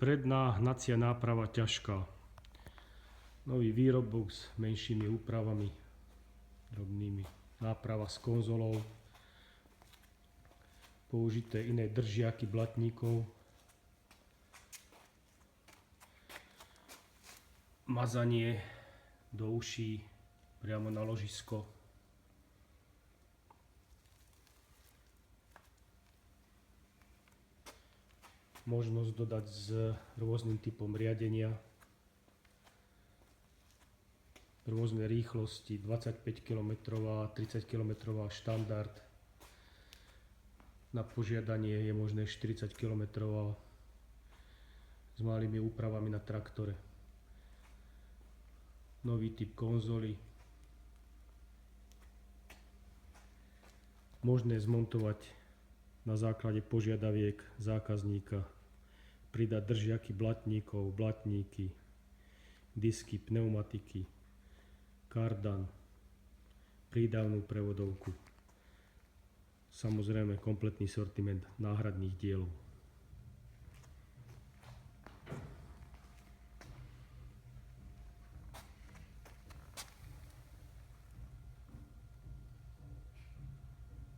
Predná hnacia náprava ťažká. Nový výrobok s menšími úpravami, drobnými. Náprava s konzolou. Použité iné držiaky blatníkov. Mazanie do uší priamo na ložisko. Možnosť dodať s rôznym typom riadenia, rôzne rýchlosti, 25 km, 30 km štandard. Na požiadanie je možné 40 km s malými úpravami na traktore. Nový typ konzoly. Možné zmontovať na základe požiadaviek zákazníka, pridať držiaky blatníkov, blatníky, disky, pneumatiky, kardan, prídavnú prevodovku. Samozrejme kompletný sortiment náhradných dielov.